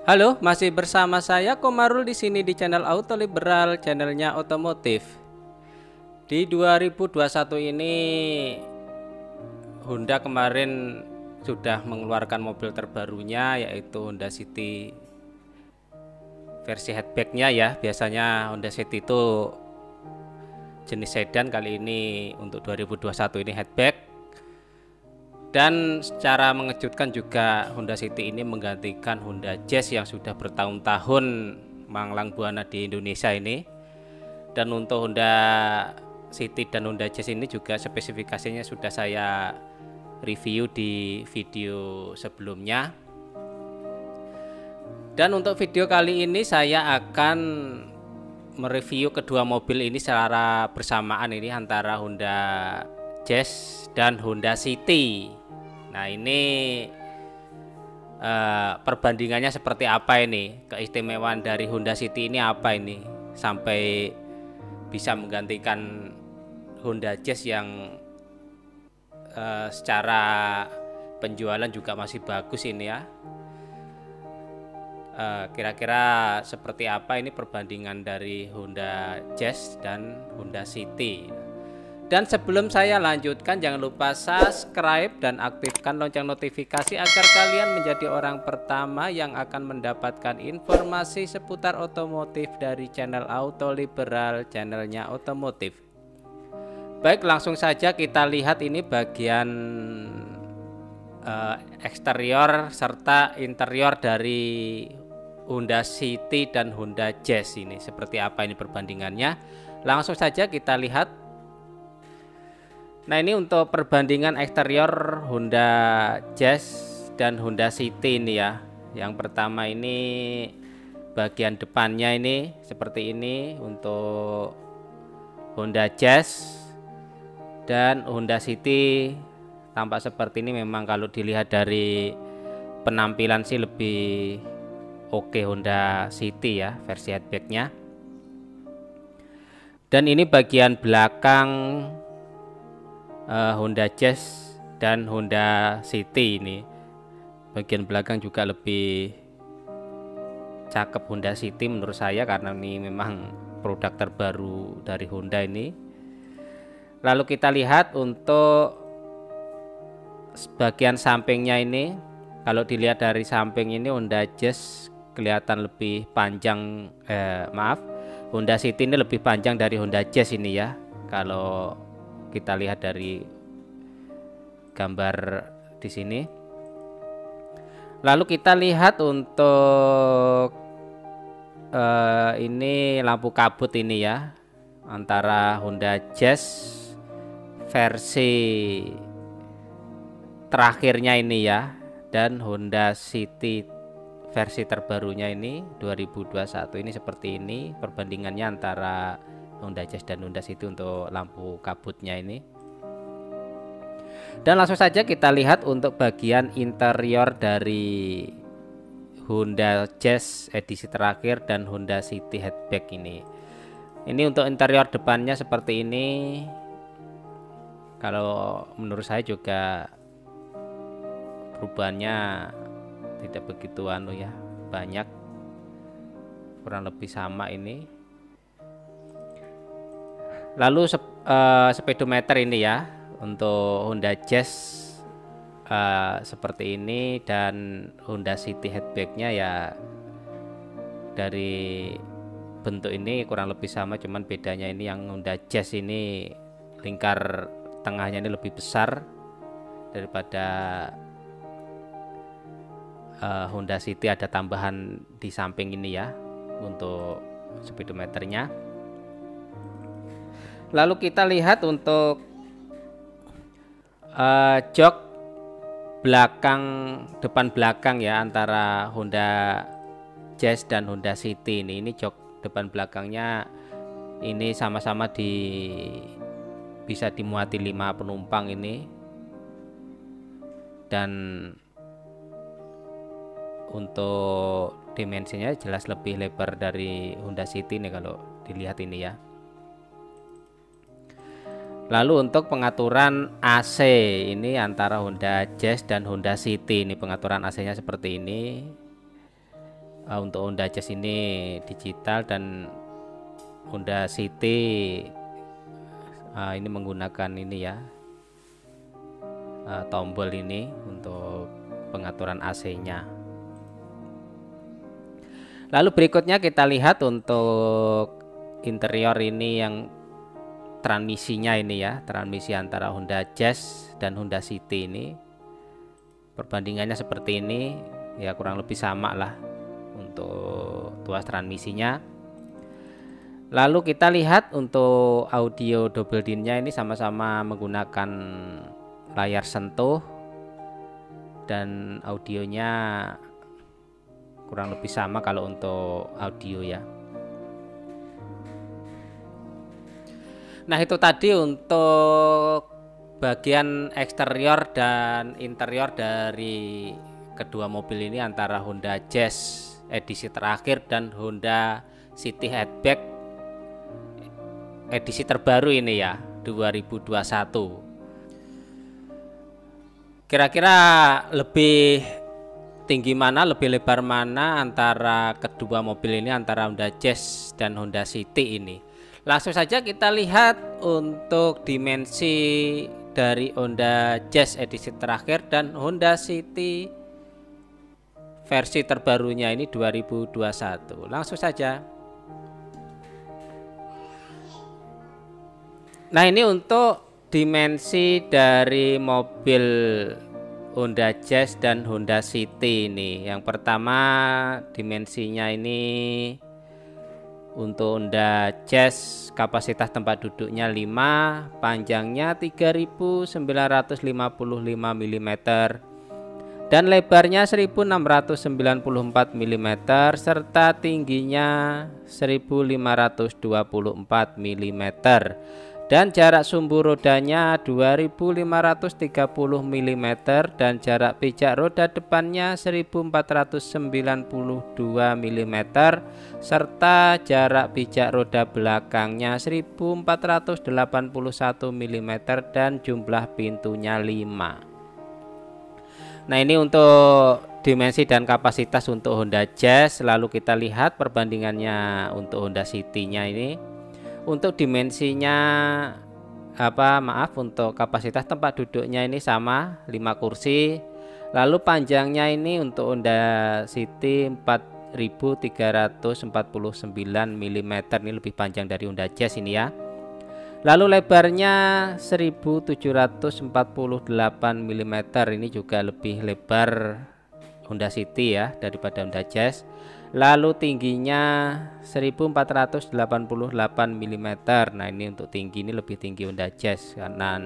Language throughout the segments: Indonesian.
Halo, masih bersama saya Komarul di sini di channel Auto Liberal, channelnya otomotif. Di 2021 ini Honda kemarin sudah mengeluarkan mobil terbarunya, yaitu Honda City versi hatchbacknya ya. Biasanya Honda City itu jenis sedan, kali ini untuk 2021 ini hatchback. Dan secara mengejutkan juga Honda City ini menggantikan Honda Jazz yang sudah bertahun-tahun manglang buana di Indonesia ini. Dan untuk Honda City dan Honda Jazz ini juga spesifikasinya sudah saya review di video sebelumnya. Dan untuk video kali ini saya akan mereview kedua mobil ini secara bersamaan, ini antara Honda Jazz dan Honda City. Nah, ini perbandingannya seperti apa ini? Keistimewaan dari Honda City ini apa ini? Sampai bisa menggantikan Honda Jazz yang secara penjualan juga masih bagus ini ya. Kira-kira seperti apa ini perbandingan dari Honda Jazz dan Honda City. Dan sebelum saya lanjutkan, jangan lupa subscribe dan aktifkan lonceng notifikasi agar kalian menjadi orang pertama yang akan mendapatkan informasi seputar otomotif dari channel Auto Liberal, channelnya otomotif. Baik, langsung saja kita lihat ini bagian eksterior serta interior dari Honda City dan Honda Jazz ini. Seperti apa ini perbandingannya? Langsung saja kita lihat. Nah, ini untuk perbandingan eksterior Honda Jazz dan Honda City ini ya. Yang pertama ini bagian depannya ini seperti ini untuk Honda Jazz, dan Honda City tampak seperti ini. Memang kalau dilihat dari penampilan sih lebih oke Honda City ya, versi hatchbacknya. Dan ini bagian belakang Honda Jazz dan Honda City ini. Bagian belakang juga lebih cakep Honda City menurut saya, karena ini memang produk terbaru dari Honda ini. Lalu kita lihat untuk bagian sampingnya ini. Kalau dilihat dari samping ini Honda Jazz kelihatan lebih panjang, Honda City ini lebih panjang dari Honda Jazz ini ya. Kalau kita lihat dari gambar di sini. Lalu kita lihat untuk ini lampu kabut ini ya, antara Honda Jazz versi terakhirnya ini ya, dan Honda City versi terbarunya ini 2021 ini seperti ini perbandingannya antara Honda Jazz dan Honda City untuk lampu kabutnya ini. Dan langsung saja kita lihat untuk bagian interior dari Honda Jazz edisi terakhir dan Honda City hatchback ini. Ini untuk interior depannya seperti ini. Kalau menurut saya juga perubahannya tidak begitu banyak, kurang lebih sama ini. Lalu speedometer ini ya untuk Honda Jazz seperti ini, dan Honda City hatchbacknya ya dari bentuk ini kurang lebih sama, cuman bedanya ini yang Honda Jazz ini lingkar tengahnya ini lebih besar daripada Honda City. Ada tambahan di samping ini ya untuk speedometernya. Lalu kita lihat untuk jok belakang, depan belakang ya, antara Honda Jazz dan Honda City ini. Ini jok depan belakangnya ini sama-sama bisa dimuati 5 penumpang ini. Dan untuk dimensinya jelas lebih lebar dari Honda City nih kalau dilihat ini ya. Lalu untuk pengaturan AC ini antara Honda Jazz dan Honda City ini, pengaturan AC-nya seperti ini. Untuk Honda Jazz ini digital dan Honda City ini menggunakan ini ya, tombol ini untuk pengaturan AC-nya. Lalu berikutnya kita lihat untuk interior ini yang transmisinya ini ya, transmisi antara Honda Jazz dan Honda City ini. Perbandingannya seperti ini ya, kurang lebih sama lah untuk tuas transmisinya. Lalu kita lihat untuk audio double din-nya ini sama-sama menggunakan layar sentuh dan audionya kurang lebih sama kalau untuk audio ya. Nah, itu tadi untuk bagian eksterior dan interior dari kedua mobil ini antara Honda Jazz edisi terakhir dan Honda City Hatchback edisi terbaru ini ya, 2021. Kira-kira lebih tinggi mana, lebih lebar mana antara kedua mobil ini, antara Honda Jazz dan Honda City ini? Langsung saja kita lihat untuk dimensi dari Honda Jazz edisi terakhir dan Honda City versi terbarunya ini 2021. Langsung saja. Nah, ini untuk dimensi dari mobil Honda Jazz dan Honda City ini. Yang pertama dimensinya ini untuk Honda Jazz kapasitas tempat duduknya 5, panjangnya 3955 mm dan lebarnya 1694 mm serta tingginya 1524 mm dan jarak sumbu rodanya 2530 mm dan jarak pijak roda depannya 1492 mm serta jarak pijak roda belakangnya 1481 mm dan jumlah pintunya 5. Nah, ini untuk dimensi dan kapasitas untuk Honda Jazz. Lalu kita lihat perbandingannya untuk Honda City-nya ini. Untuk dimensinya untuk kapasitas tempat duduknya ini sama 5 kursi. Lalu panjangnya ini untuk Honda City 4349 mm, ini lebih panjang dari Honda Jazz ini ya. Lalu lebarnya 1748 mm, ini juga lebih lebar Honda City ya daripada Honda Jazz. Lalu tingginya 1488 mm. Nah, ini untuk tinggi ini lebih tinggi Honda Jazz karena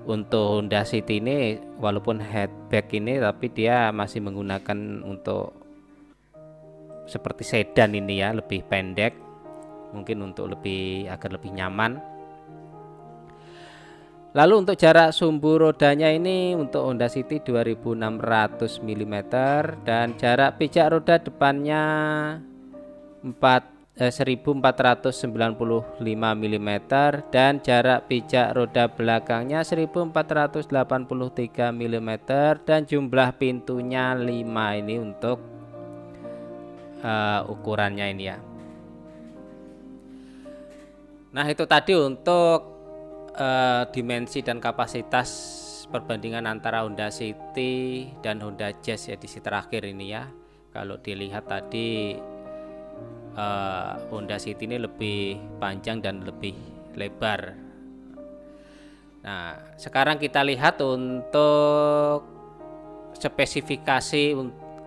untuk Honda City ini walaupun hatchback ini tapi dia masih menggunakan untuk seperti sedan ini ya, lebih pendek. Mungkin untuk agar lebih nyaman. Lalu untuk jarak sumbu rodanya ini untuk Honda City 2600 mm dan jarak pijak roda depannya 1495 mm dan jarak pijak roda belakangnya 1483 mm dan jumlah pintunya 5. Ini untuk ukurannya ini ya. Nah, itu tadi untuk dimensi dan kapasitas perbandingan antara Honda City dan Honda Jazz edisi terakhir ini ya. Kalau dilihat tadi Honda City ini lebih panjang dan lebih lebar. Nah, sekarang kita lihat untuk spesifikasi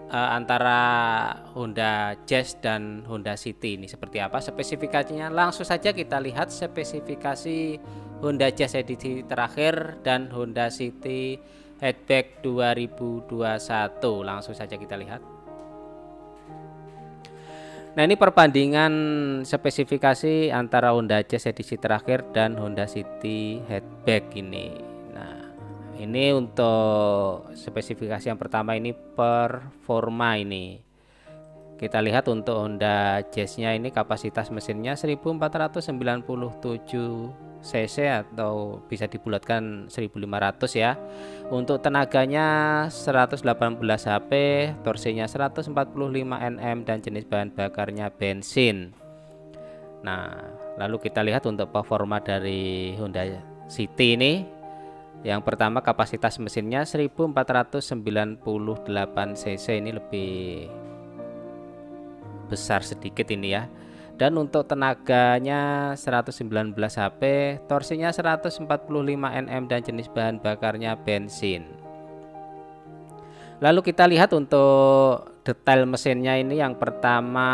antara Honda Jazz dan Honda City ini seperti apa spesifikasinya. Langsung saja kita lihat spesifikasi Honda Jazz edisi terakhir dan Honda City Hatchback 2021. Langsung saja kita lihat. Nah, ini perbandingan spesifikasi antara Honda Jazz edisi terakhir dan Honda City Hatchback ini. Nah, ini untuk spesifikasi yang pertama ini performa ini. Kita lihat untuk Honda Jazz-nya ini kapasitas mesinnya 1497 cc atau bisa dibulatkan 1500 ya. Untuk tenaganya 118 HP, torsinya 145 Nm dan jenis bahan bakarnya bensin. Nah, lalu kita lihat untuk performa dari Honda City ini. Yang pertama, kapasitas mesinnya 1498 cc, ini lebih besar sedikit ini ya. Dan untuk tenaganya 119 HP, torsinya 145 Nm dan jenis bahan bakarnya bensin. Lalu kita lihat untuk detail mesinnya ini. Yang pertama,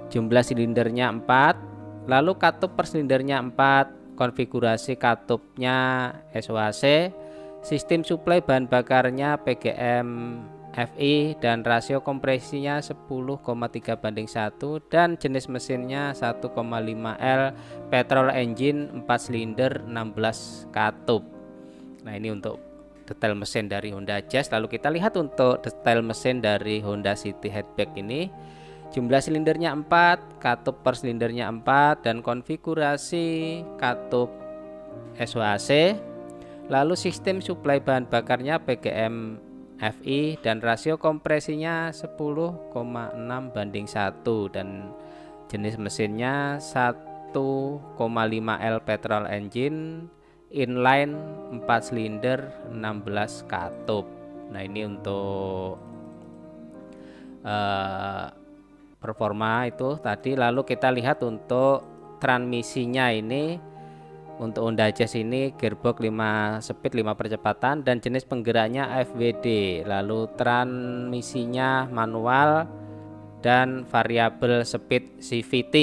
jumlah silindernya 4, lalu katup per silindernya 4, konfigurasi katupnya SOHC, sistem suplai bahan bakarnya PGM FI dan rasio kompresinya 10,3:1 dan jenis mesinnya 1,5L petrol engine 4 silinder 16 katup. Nah, ini untuk detail mesin dari Honda Jazz. Lalu kita lihat untuk detail mesin dari Honda City Hatchback ini. Jumlah silindernya 4, katup per silindernya 4 dan konfigurasi katup SOHC. Lalu sistem suplai bahan bakarnya PGM FI dan rasio kompresinya 10,6:1 dan jenis mesinnya 1,5L petrol engine inline 4 silinder 16 katup. Nah, ini untuk performa itu tadi. Lalu kita lihat untuk transmisinya ini. Untuk Honda Jazz ini gearbox 5 speed 5 percepatan dan jenis penggeraknya FWD. Lalu transmisinya manual dan variabel speed CVT.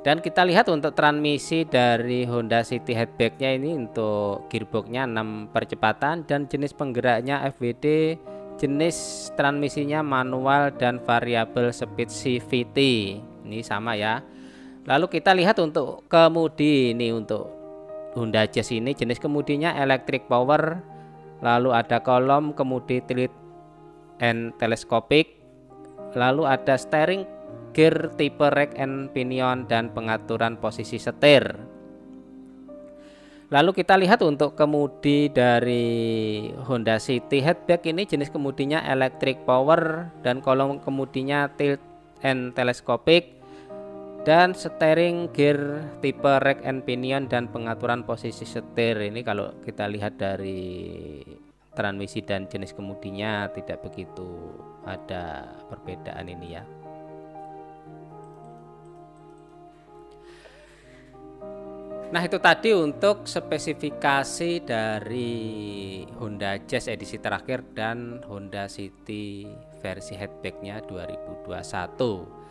Dan kita lihat untuk transmisi dari Honda City Hatchback-nya ini. Untuk gearboxnya 6 percepatan dan jenis penggeraknya FWD, jenis transmisinya manual dan variabel speed CVT. Ini sama ya. Lalu kita lihat untuk kemudi ini. Untuk Honda Jazz ini jenis kemudinya electric power, lalu ada kolom kemudi tilt and telescopic, lalu ada steering gear tipe rack and pinion dan pengaturan posisi setir. Lalu kita lihat untuk kemudi dari Honda City Hatchback ini jenis kemudinya electric power dan kolom kemudinya tilt and telescopic dan steering gear tipe rack and pinion dan pengaturan posisi setir. Ini kalau kita lihat dari transmisi dan jenis kemudinya tidak begitu ada perbedaan ini ya. Nah, itu tadi untuk spesifikasi dari Honda Jazz edisi terakhir dan Honda City versi hatchbacknya 2021.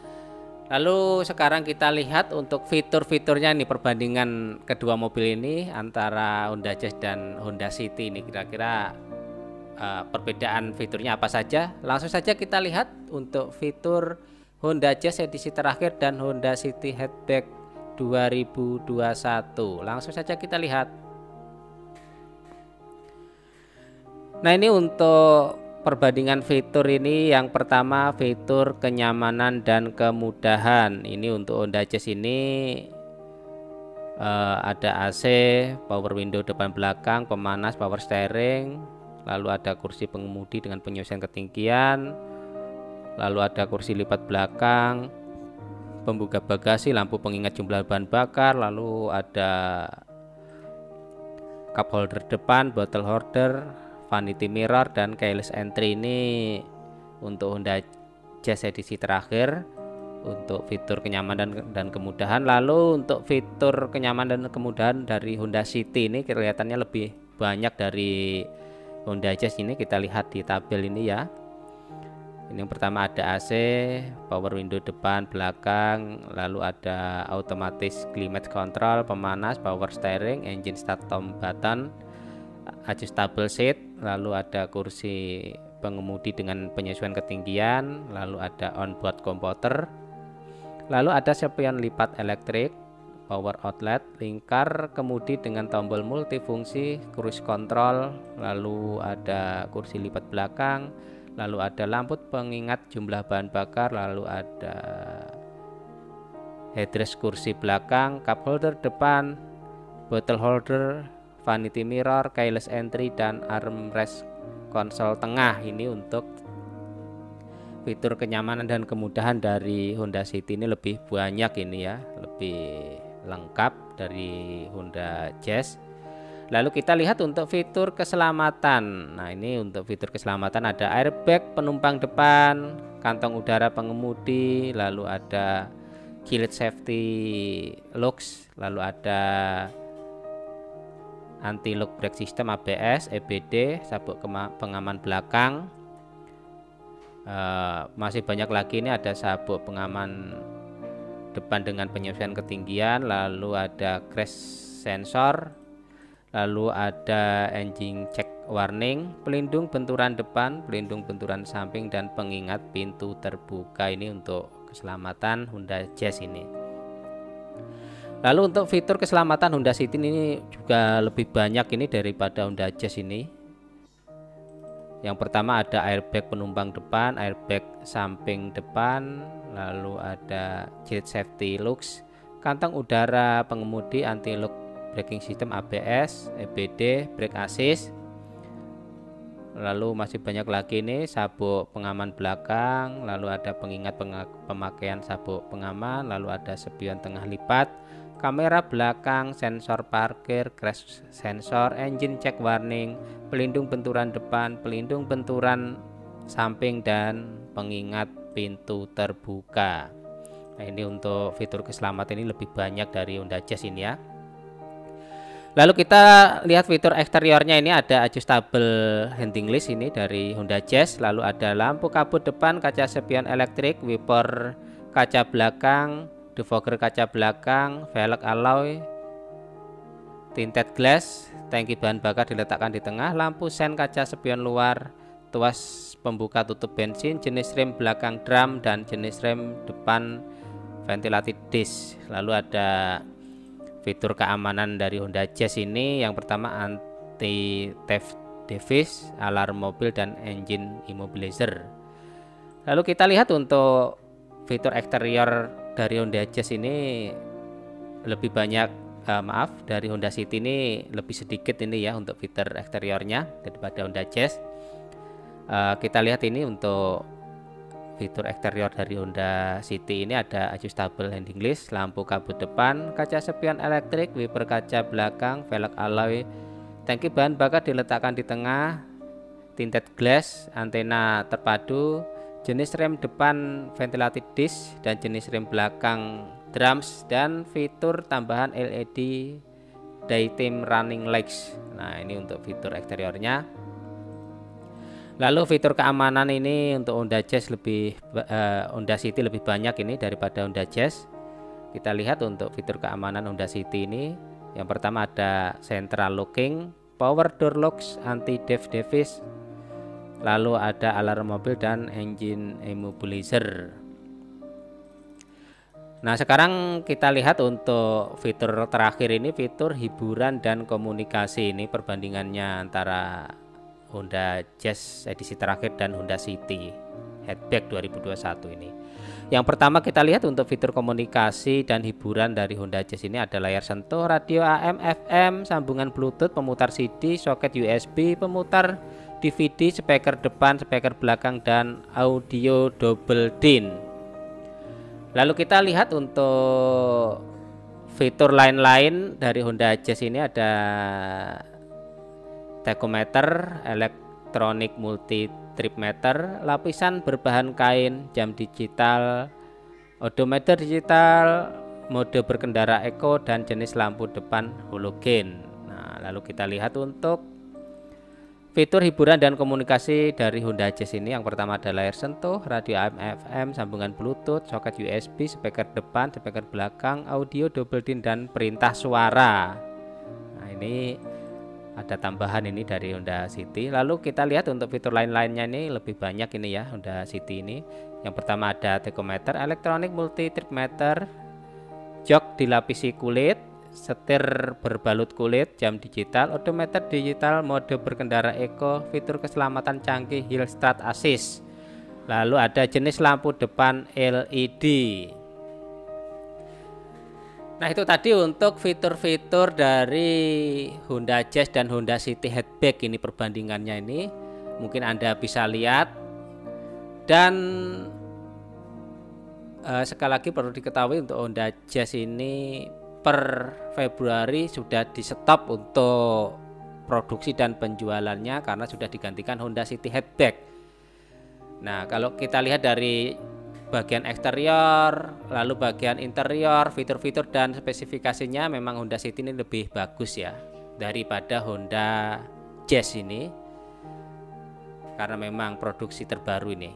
Lalu sekarang kita lihat untuk fitur-fiturnya nih, perbandingan kedua mobil ini antara Honda Jazz dan Honda City ini. Kira-kira perbedaan fiturnya apa saja? Langsung saja kita lihat untuk fitur Honda Jazz edisi terakhir dan Honda City Hatchback 2021. Langsung saja kita lihat. Nah, ini untuk perbandingan fitur ini. Yang pertama, fitur kenyamanan dan kemudahan. Ini untuk Honda Jazz ini ada AC, power window depan belakang, pemanas, power steering, lalu ada kursi pengemudi dengan penyesuaian ketinggian, lalu ada kursi lipat belakang, pembuka bagasi, lampu pengingat jumlah bahan bakar, lalu ada cup holder depan, bottle holder, vanity mirror dan keyless entry. Ini untuk Honda Jazz edisi terakhir untuk fitur kenyamanan dan kemudahan. Lalu untuk fitur kenyamanan dan kemudahan dari Honda City ini kelihatannya lebih banyak dari Honda Jazz ini. Kita lihat di tabel ini ya. Ini yang pertama ada AC, power window depan belakang, lalu ada automatic climate control, pemanas, power steering, engine start button, adjustable seat, lalu ada kursi pengemudi dengan penyesuaian ketinggian, lalu ada onboard komputer, lalu ada spion lipat elektrik, power outlet, lingkar kemudi dengan tombol multifungsi, cruise control, lalu ada kursi lipat belakang, lalu ada lampu pengingat jumlah bahan bakar, lalu ada headrest kursi belakang, cup holder depan, bottle holder, vanity mirror, keyless entry, dan armrest konsol tengah. Ini untuk fitur kenyamanan dan kemudahan dari Honda City ini lebih banyak ini ya, lebih lengkap dari Honda Jazz. Lalu kita lihat untuk fitur keselamatan. Nah, ini untuk fitur keselamatan ada airbag penumpang depan, kantong udara pengemudi, lalu ada keyless safety locks, lalu ada anti lock brake system ABS, EBD, sabuk pengaman belakang. Masih banyak lagi, ini ada sabuk pengaman depan dengan penyesuaian ketinggian, lalu ada crash sensor, lalu ada engine check warning, pelindung benturan depan, pelindung benturan samping, dan pengingat pintu terbuka. Ini untuk keselamatan Honda Jazz ini. Lalu untuk fitur keselamatan Honda City ini juga lebih banyak ini daripada Honda Jazz ini. Yang pertama ada airbag penumpang depan, airbag samping depan, lalu ada child safety locks, kantong udara pengemudi, anti lock braking system ABS, EBD, brake assist. Lalu masih banyak lagi nih, sabuk pengaman belakang, lalu ada pengingat pemakaian sabuk pengaman, lalu ada spion tengah lipat, kamera belakang, sensor parkir, crash sensor, engine check warning, pelindung benturan depan, pelindung benturan samping, dan pengingat pintu terbuka. Nah, ini untuk fitur keselamatan ini lebih banyak dari Honda Jazz ini ya. Lalu kita lihat fitur eksteriornya, ini ada adjustable handling list ini dari Honda Jazz, lalu ada lampu kabut depan, kaca spion elektrik, wiper kaca belakang, defogger kaca belakang, velg alloy, tinted glass, tangki bahan bakar diletakkan di tengah, lampu sen kaca spion luar, tuas pembuka tutup bensin, jenis rem belakang drum, dan jenis rem depan ventilated disc. Lalu ada fitur keamanan dari Honda Jazz ini, yang pertama anti theft device, alarm mobil, dan engine immobilizer. Lalu kita lihat untuk fitur eksterior dari Honda Jazz ini lebih banyak, dari Honda City ini lebih sedikit ini ya untuk fitur eksteriornya daripada Honda Jazz. Kita lihat ini untuk fitur eksterior dari Honda City ini ada adjustable handling list, lampu kabut depan, kaca spion elektrik, wiper kaca belakang, velg alloy, tangki bahan bakar diletakkan di tengah, tinted glass, antena terpadu, jenis rem depan ventilated disc, dan jenis rem belakang drums, dan fitur tambahan LED daytime running lights. Nah, ini untuk fitur eksteriornya. Lalu fitur keamanan ini untuk Honda Jazz Honda City lebih banyak ini daripada Honda Jazz. Kita lihat untuk fitur keamanan Honda City ini, yang pertama ada central locking, power door locks, anti theft device, lalu ada alarm mobil, dan engine immobilizer. Nah, sekarang kita lihat untuk fitur terakhir ini, fitur hiburan dan komunikasi. Ini perbandingannya antara Honda Jazz edisi terakhir dan Honda City Hatchback 2021 ini. Yang pertama kita lihat untuk fitur komunikasi dan hiburan dari Honda Jazz ini ada layar sentuh, radio AM, FM, sambungan Bluetooth, pemutar CD, soket USB, pemutar DVD, speaker depan, speaker belakang, dan audio double din. Lalu kita lihat untuk fitur lain-lain dari Honda Jazz ini ada tachometer, elektronik multi trip meter, lapisan berbahan kain, jam digital, odometer digital, mode berkendara eco, dan jenis lampu depan halogen. Nah, lalu kita lihat untuk fitur hiburan dan komunikasi dari Honda Jazz ini, yang pertama ada layar sentuh, radio AM FM, sambungan Bluetooth, soket USB, speaker depan, speaker belakang, audio double din, dan perintah suara. Nah, ini ada tambahan ini dari Honda City. Lalu kita lihat untuk fitur lain-lainnya ini lebih banyak ini ya Honda City ini. Yang pertama ada tachometer, elektronik multi trip meter, jok dilapisi kulit, setir berbalut kulit, jam digital, odometer digital, mode berkendara eco, fitur keselamatan canggih hill start assist. Lalu ada jenis lampu depan LED. Nah, itu tadi untuk fitur-fitur dari Honda Jazz dan Honda City hatchback, ini perbandingannya ini. Mungkin Anda bisa lihat. Dan sekali lagi perlu diketahui untuk Honda Jazz ini per Februari sudah di stop untuk produksi dan penjualannya karena sudah digantikan Honda City hatchback. Nah, kalau kita lihat dari bagian eksterior, lalu bagian interior, fitur-fitur dan spesifikasinya memang Honda City ini lebih bagus ya daripada Honda Jazz ini, karena memang produksi terbaru ini.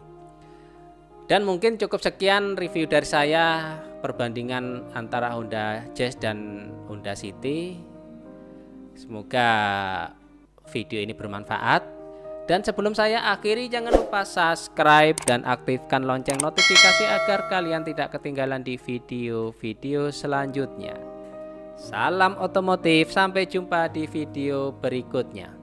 Dan mungkin cukup sekian review dari saya perbandingan antara Honda Jazz dan Honda City. Semoga video ini bermanfaat. Dan sebelum saya akhiri, jangan lupa subscribe dan aktifkan lonceng notifikasi agar kalian tidak ketinggalan di video-video selanjutnya. Salam otomotif, sampai jumpa di video berikutnya.